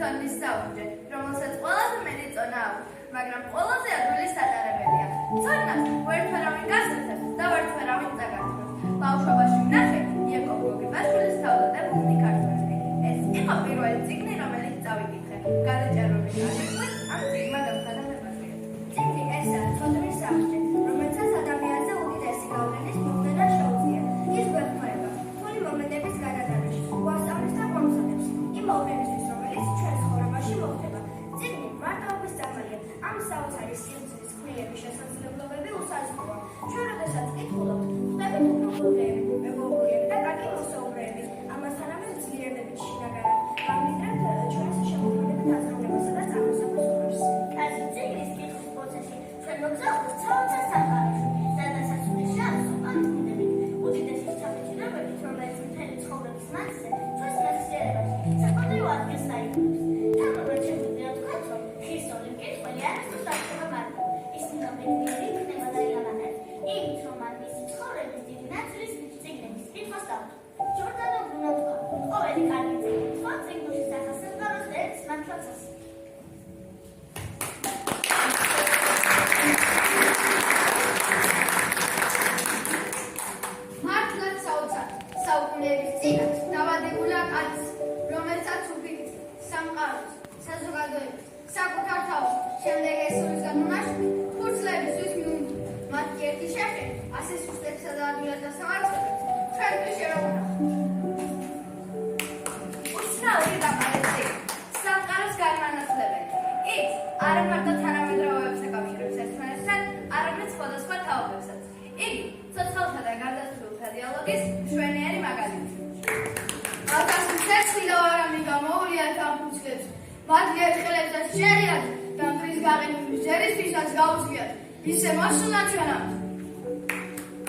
თონის საუნჯე, რომელსაც ყველაზე მეტი წონა აქვს, მაგრამ ყველაზე ადვილი სატარებელია. წონას ვერცვერავინ გასცემს და ვერცვერავინ წაგართმევს. ბავშვობაში ვნახე იაკობ გოგებაშვილის თავდადებულნი ქართველი. ეს იყო პირველი წიგნი, რომელიც წავიკითხე. გადაჭარბების აღიქვით ამ წიგნმა გამხდარებაზე. წიგნი ესაა თონის საუნჯე, რომელსაც ადამიანზე უდიდესი გავლენის მოხდენა შეუძლია. ის გვეხმარება რთული მომენტების გადატანაში, გვასწავლის და გვამზადებს იმ მოვლენისთვის, რომელიც ჩვენ ცხოვრებაში მოხდება. წიგნი მარტოობის წარმალია. ამ საოცარი სივრცის ქმნილების შესაძლებლობები უსაზღვროა. ჩვენ როდესაც კითხულობთ, ხვდებით უფლობრივები, მეგობრები და კარგი მოსაუბრეები. ამასთანავე ძლიერდებით შინაგანად გამიდრებთ ჩვენს შემოქმედებით აზროვნებასა და წარმოსახვის უნარს. კაცი წიგნის კითხვის პროცესი ჩვენ მოგზაურობთ საოცარ სამყაროში, სადაც უნდა შეავსო ამბუნები, უდიდესი საფუძვლებით, რომელიც მთელი ცხოვრების მანძილზე ჩვენს მეხსიერებაში საკმაოდ ადგილს აიღებს. თამამად შეგვიძლია ვთქვათ, რომ ხისოლი მკითხველი არასდროს არ ხდება მარტო. ის ნამდვილი იქნება და იალანებს, იმით რომ მან მისი ცხოვრების დიდი ნაწილის წიგნების კითხვას დაუწყო. ჯორდანო ბრუნო თქვა, ყოველი კარგი წიგნი სხვა წიგნში სახასებგაროს ერთს მართლაც ასე. მართლაც საოცარ საუკუნეების წინათ დავადებულა კაცი, რომელსაც უბირთ სამყაროს, საზოგადოების, საკუთარ თავს, შემდეგ ესულისგან უნაშკი, ხურცლებისთვის მიუნდო. მათი ერთი შეხედვით, ასე სუსტებსა და ადვილად დასამარცხებლებს ჩვენთვის შევეუნახავთ. უცნაური გამარჯვება, სამყაროს განმანათლებელი. ის არა მარტო თანამედროვეებს აკავშირებს ერთმანეთთან, არამედ სხვადასხვა თაობებსაც. იგი ცოცხალთა და გარდაცვლილთა დიალოგის მშვენიერი მაგალითია. ალკასის ცეცხლი და ვარამი გამოუვლიათ ამ ფუძლებს, მათ ერთხელებსაც შეერიათ და მტრის გაყინული ჯერისთვისაც გაუწვიათ, ისე მოსულა ჩვენამდე.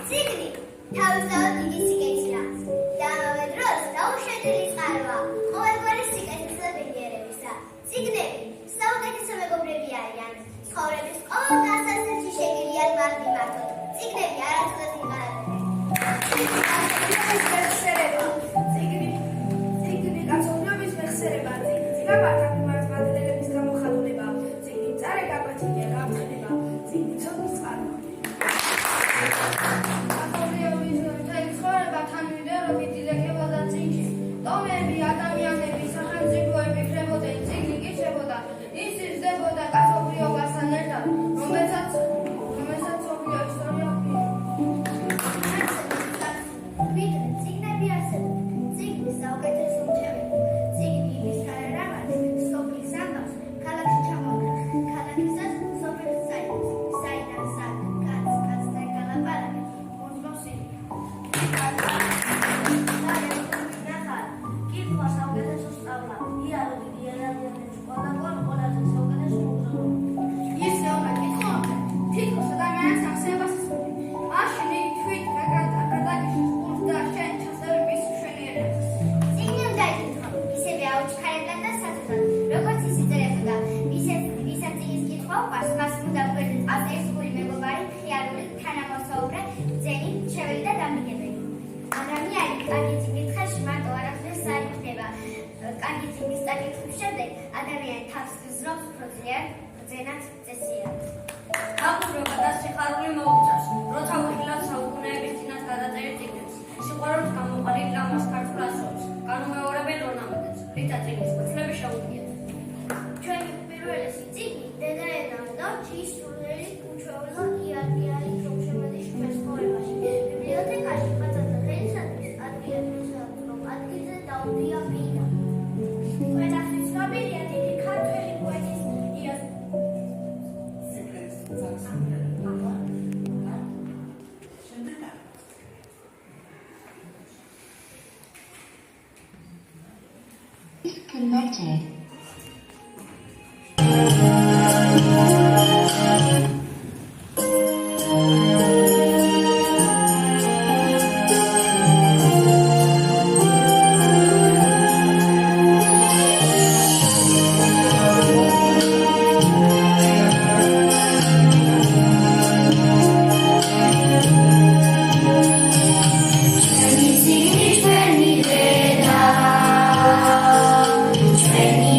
წიგნი თავისთავად დიდი სიკეთით აქვს და ამავე დროს დაუშვებელი წყაროა ყოველგვარი სიკეთის და ბედნიერებისა. წიგნები საუკეთესო მეგობრები არიან. ცხოვრების ყოველ გასასწრებში შეგიძლიათ მათ მიმართოთ. წიგნები არასდროს იღალებენ. წიგნი კაცობრიობის მეხსიერება, წიგნი გამართა მიმართულების გამოხატულება, წიგნი მწარე გაბაჭია გამხდება, წიგნი ცოდნის წყაროა. კაცობრიობის მთელი ცხოვრება თანმიმდევრობით ილეგებოდა და წიგნში. ტომები, ადამიანები, სახელმწიფოები ხდებოდნენ, წიგნი კი ხდებოდა, ის იზრდებოდა კაცობრიობასთან ერთად, რომელსაც სოფლიო ისტორია ჰქვია. ვიდრე წიგნები არსებობენ, წიგნის საუკეთესო მცემელი. წიგნი იმის გარდა რამაც სოფლის ამბავს ქალაქში ჩამოაგდო, ქალაქისაც სოფელს საიტს, საიდან კაცთან გალაპარაკეთ, მოსმავს იგი. კითხვა საუკეთესო სწავლა, დიალოგი დიალოგებში, ყველაზე საუკეთესო მოგზაურობა. ისე უნდა კითხულობდე, თითქოს ადამიანს ახსენებას ისმენდი. მაშინ იგი თვით გადაგიშვის გულს და შენ ჩასწევების მშვენიერებას. წიგნი უნდა იკითხო, ისევე აუჩქარებლად და სათუთად, როგორც ის იწერებოდა. ვისაც წიგნის კითხვა უყვარს, მას უნდა გვერდით ავტოისკური მეგობარი, მხიარული თანამოსაუბრე, ბრძენი, მრჩეველი და დამიგებელი. ადამიანი კარგი წიგნით ხელში მარტო არასდროს არ იქნება. კარგი წიგნის წაკითხვის შემდეგ ადამიანი თავს გზნობს უფრო ძლიერ, ბრძენაც წესიერ. დაუბრუნდა და სიხარული მოუწევს, როცა უხილავ საუკუნეების წინათ გადაწერილ წიგნებს. სიყვარულს გამოყვანილ ლამაზ ქართულ ასოებს, განუმეორებელ ორნამენტებს, რითაც წიგნის ფოთლები შეუდგიათ. ჩვენი უპირველესი წიგნი დედა ენაა და ჩის სულელი უჩვეულო იარგიანი რომ შემოდის ჩვენს ცხოვრებაში. ბიბლიოთეკაში ხატათა ხელისათვის ადგილებს რომ ადგილზე დაუდგია ბინა. ყველასთვის ცნობილია დიდი ქართველი პოეტის Connected. Sveni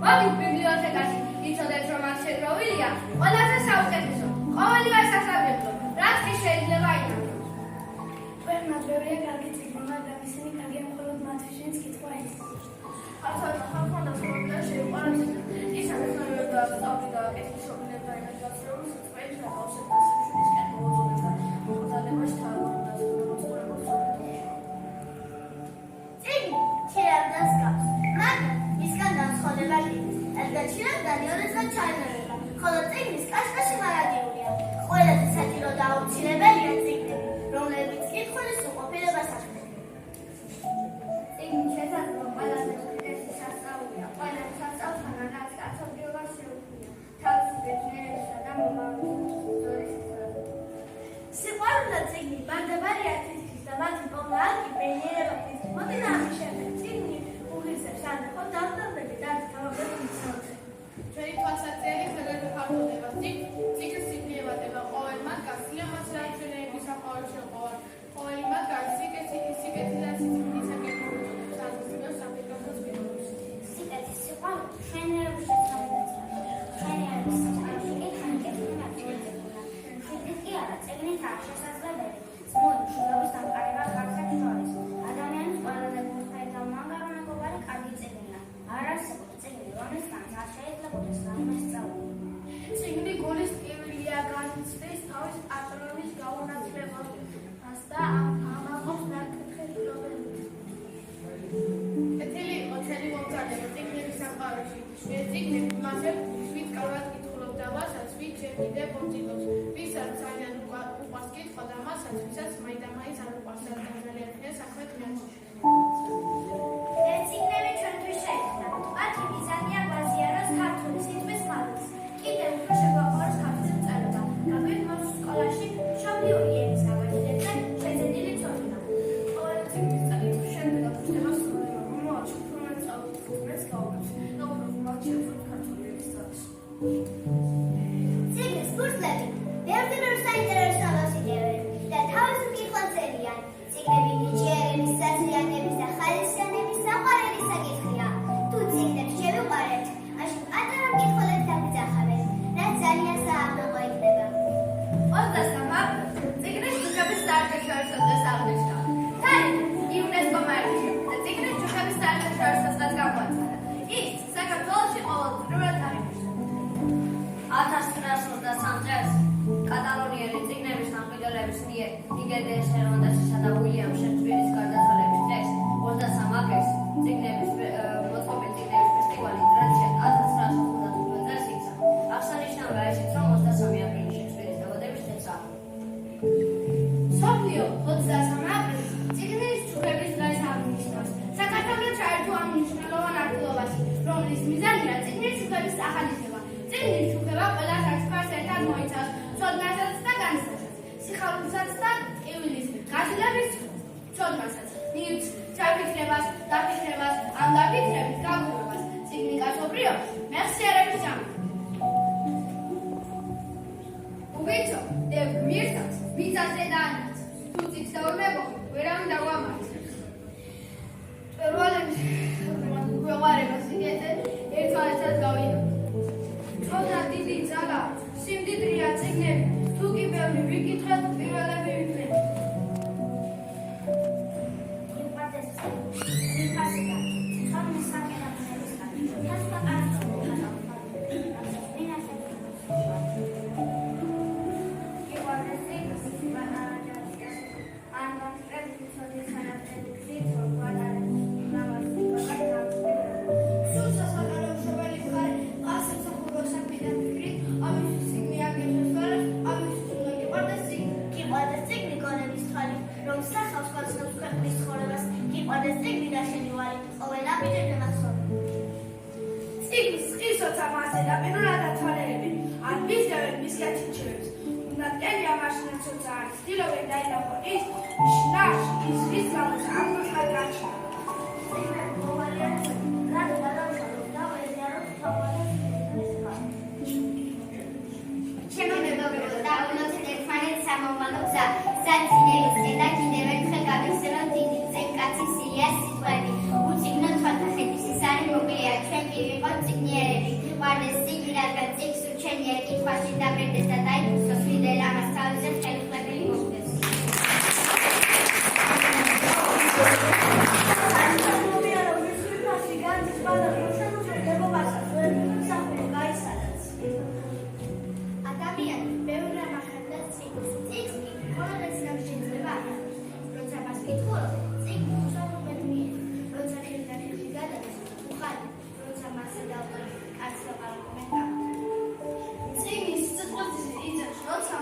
მოდით ბიბლიოთეკაში იცოდეთ რომ აქ შეგროვილია ყველაზე საუკეთესო ყოველივე სასწავლებლო რაც კი შეიძლება ინახოს. Ყველგან ბევრია კარგი წიგნი, მაგრამ ისინი კარგია მხოლოდ მათთვის, ვინც კითხვა იცის. ხალხმა და შეიყვანოს ის აღნიშნული და სწავლის და კითხვის შობილება ინახოს სიტყვით რაღაცა და სიჩულის კეთილმოძღვრება მოგზაურობას თავად და მოწყურებას წიგნი ჩილავდას გავს, მაგრამ მისგან განსხვავდება ლიბის, რადგან ჩილავდანი ორისგან ჩაიმარება, ხოლო წიგნის კაშკაში მარადიულია. ყველაზე საჭირო და აუცილებელია წიგნები, რომლებიც კითხვის უყოფილებას ახდენს. წიგნის შესაძლებლობა ყველაზე უდიდესი სასწაულია. ყველა სასწაულთან რაც კაცობრიობას შეუქმნია. თავისი ბედნიერისა და მომავლის ზორის სიყვარული და წიგნი ბარდაბარია თითქმის და მათი პოვნა ალკი ბედნიერებისთვის. მოდი და ამის შემდეგ წიგნი უღირსებს ანახოთ დავდაბები და თავადები მიცავთ. ჩვენი თვალსაჩინო ხელები ფართოვდება. წიგნის სიგნიებადება ყოველ მათგანს სიამაყე რაჩენეების საყოველთაო შეყვანა. ყოველი მათგანი სიკეთის და სიცოცხლის საკითხებს საზოგადოებას საფრთხეს მიღებს. სიკეთის სიყვარული ჩვენერების შესაძლებლობაა. ჩვენერების სიყვარული ხანკეთილი მარტივდება. ხიდით კი არა, წიგნით არ შესაძლებელი. ზმული მშვიდობის დამყარება ხალხებს შორის. ადამიანის ყველაზე გულწრფელი და მანგარო მეგობარი კარგი წიგნია. არ არსებობს წიგნი, რომლისგანაც არ შეიძლებოდეს რაიმე სწავლება. წიგნი გულის ტკივილია, განიცდის თავის პატრონის გაუნაცვლებობას და ამაყობს ნაკეთილობებით. ეთილი იყო ჩვენი მომზადება წიგნების სამყაროში. ეს წიგნები მასე ვით კარგად კითხულობდა, მასაც ვით შევიდე მომწიფოს, ვისაც ძალიან უყვარს კითხვა და მასაც ვისაც მაინდა-მაინც არ უყვარს და ძალიან საქმე გმიანში. წიგნები ჩვენთვის შეიქმნა. მათი მიზანია გვაზიაროს ქართული სიტყვის ხარჯს. კიდევ უფრო შეგვაყვაროს ქართული მწერლობა. გაგვიქმნოს სკოლაში მშობლიური ენის გაგრძელება შეძენილი ცოდნა. ყოველი წიგნის წაკითხვის შემდეგ აღწევს სრულიად მომავალში უფრო სწავლის ფორმებს გაუქმებს და უფრო ხუმად შეუძლებს ქართული ენის სწავლას. წიგნის ფურცლები ბევრ საინტერესო მოსიგებენ და თავისი მკითხველებიან. წიგნები ნიჭიერების, საზიანების და ხალისიანების საყვარელი საკითხია. თუ წიგნებს შევიყვარებთ, მაშინ პატარა მკითხველებს დაგიძახავენ, რაც ძალიან საამაყო იქნება. 23 აპრილს წიგნის ჯგუფების საერთაშორისო დღეს აღნიშნა. თარიღი იუნესკომ აირჩია და წიგნის ჯგუფების საერთაშორისო დღეს გამოაცხადა. ის საქართველოში ყოველდღიურად აღინიშნა. 1923 წელს კატალონიელი წიგნების დამყიდველების მიერ ნიგერიის ეროვნდასისა და უილიამ შექსპირის გარდაცვალების დღეს 23 აპრილს წიგნების მოწყობილი წიგნების ფესტივალი ტრადიციად 1955 წელს იქცა. აღსანიშნავია ისიც, რომ 23 აპრილი შექსპირის დაბადების დღესაა. მსოფლიო 23 აპრილს წიგნის ჯგუფების დღეს აღნიშნავს. საქართველოს ჩაერთო ამ მნიშვნელოვან აქტივობაში, რომლის მიზანია წიგნის ჯგუფების ახალისება. წიგნის ჯგუფება ყველა საქმეს ერთად მოიცავს, ცოდნასაც და განცდასაც, სიხარულსაც და ტკივილის გაშლების ცოდნასაც, ნივთს, ჩაფიქრებას, დაფიქრებას, ამ დაფიქრების გაგუებას, წიგნი კაცობრიობის მეხსიერების ჟამი. უგიცო, დევ მირსავს, მიწაზე დაანაცავს, თუ წიგს დაუმებოხი, ვერავინ დაგვამარცხებს. პირველი გვეყარება სიკეთე, ერთმანეთსაც გავიგებთ. ცოდნა დიდი ძალა, სიმდიდრეა წიგნები, თუ კი ბევრი ვიკითხეთ, პირველები ვიქნებით. Signier კითხვაში დაგერდეს და დაიფუსოს, ვიდრე ამას თავისე ხელუხლებელი მოხდეს. ადამიანი ბევრ რამ ახერხებს წიგნს. წიგნს კი ყოველთვის შეიძლება ახერხოს. როცა მას კითხულობ, წიგნი უსაფრთხოებია. როცა ხილიდან ხილში გადადის, უხალი, როცა მასზე დავწერე, კაცს ვაყარებ მე. წიგნის სიტყვაზე იძებს, როცა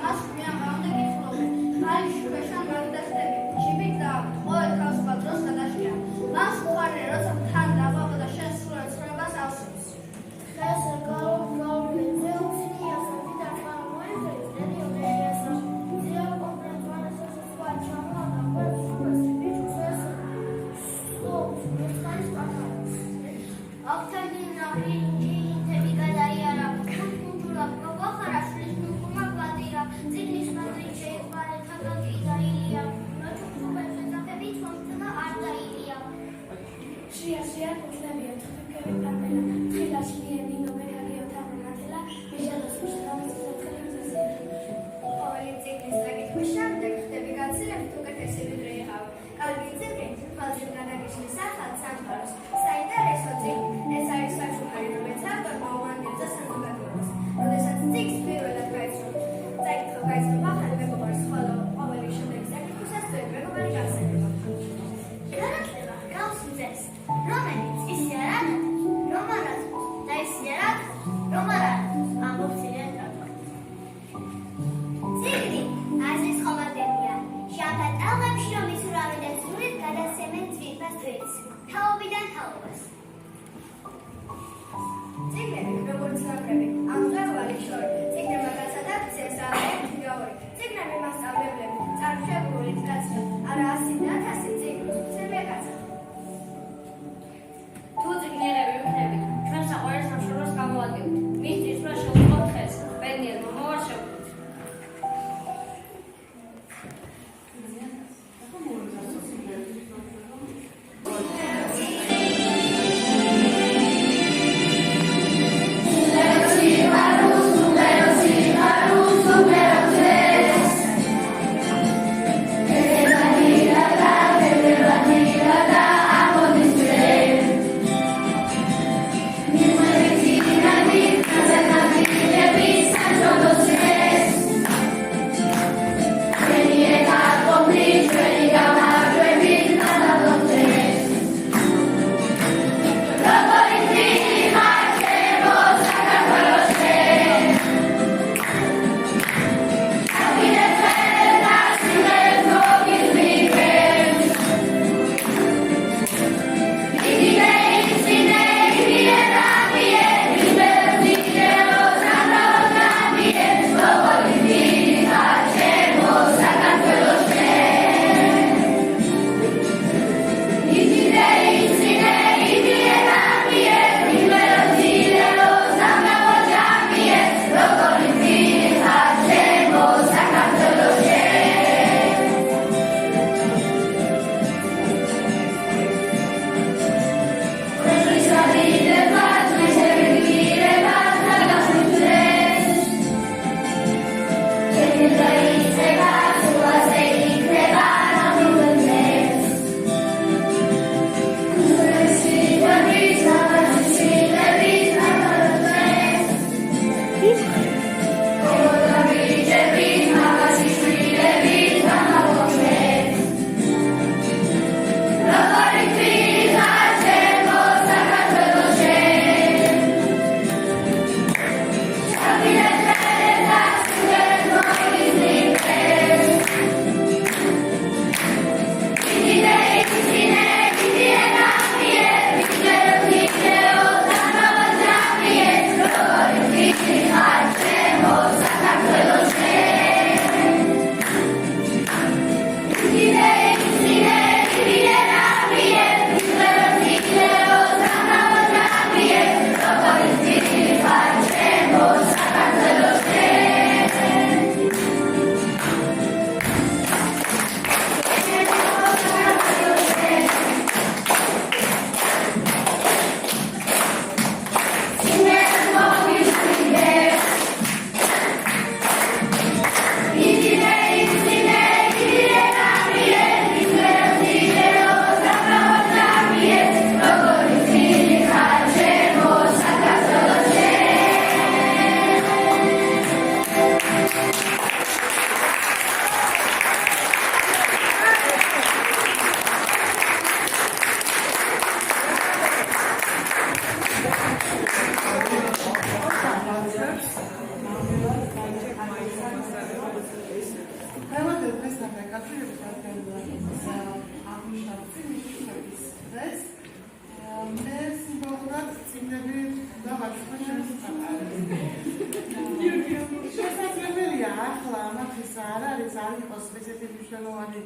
შესაძლებელია ახლა ამათის არ არის არ იყოს ესეთი მნიშვნელოვანი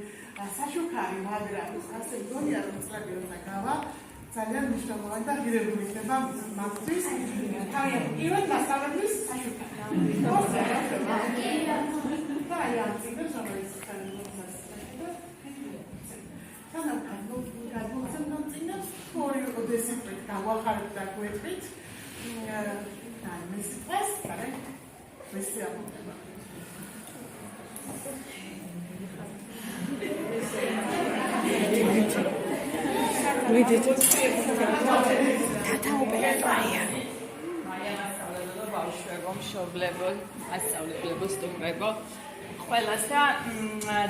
საშუქარი, მაგრამ ასე მგონია რომ წლები როცა გავა ძალიან მნიშვნელოვანი და ღირებული ხდება მათთვის თავიანთი პირველ მასწავლებლის საშუქარი. და აი ამ წიგნს რომელიც გავახარებ და გვეტყვით აი მის დღეს არა მისი ამოდება ვიდით თათა ოპერატორია მაია მასწავლებელო ბავშვებო მშობლებო მასწავლებლებო სტუმრებო ყველას და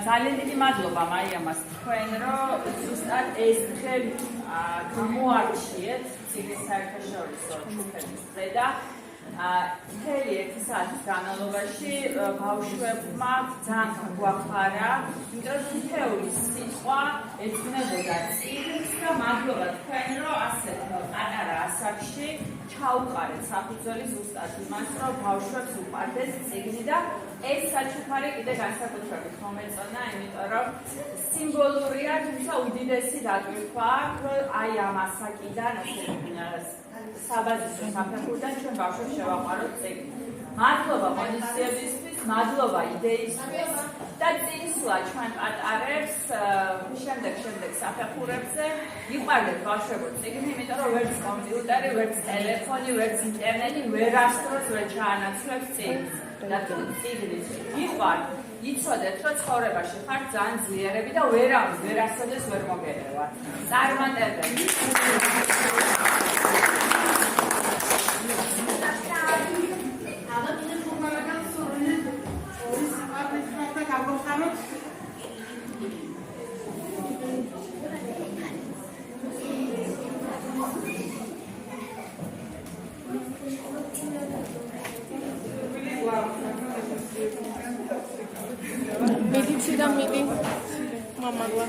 ძალიან დიდი მადლობა მაიამას თქვენ რომ ზუსტად ეს დღე გამოარჩიეთ ციგნის საერთაშორისო ჯგუფების დღე და მთელი 1 საათის განმავლობაში ბავშვებმა ძალიან გვახარა, იმიტომ რომ თითოეული სიტყვა ეძღვნებოდა წიგნს და მადლობა თქვენ რომ ასეთ პატარა ასაკში ჩაუყარეთ საფუძველი ზუსტად იმას, რომ ბავშვებს უყვარდეს წიგნი და ეს საჩუქარი კიდე განსაკუთრებით მომეწონა, იმიტომ რომ სიმბოლურია, თუმცა უდიდესი დატვირთვა აქვს, რომ აი ამ ასაკიდან საბაზისო საფეხურიდან ჩვენ ბავშვებს შევაყვაროთ წიგნი. მადლობა მონიციებისთვის, მადლობა იდეისთვის და წინსვლა ჩვენ პატარებს შემდეგ საფეხურებზე იყვარდეთ ბავშვებო წიგნი, იმიტომ რომ ვერც კომპიუტერი, ვერც ტელეფონი, ვერც ინტერნეტი ვერასდროს ვერ ჩაანაცვლებს წიგნს. და თუ წიგნი იყვართ, იცოდეთ, რომ ცხოვრებაში ხართ ძალიან ძლიერები და ვერასოდეს ვერ მოგერევათ. წარმატებები. Medicina midi mama gua.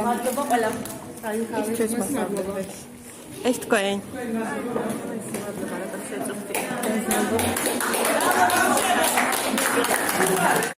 მადლობა ყველა. ეს თქვენ. მადლობა.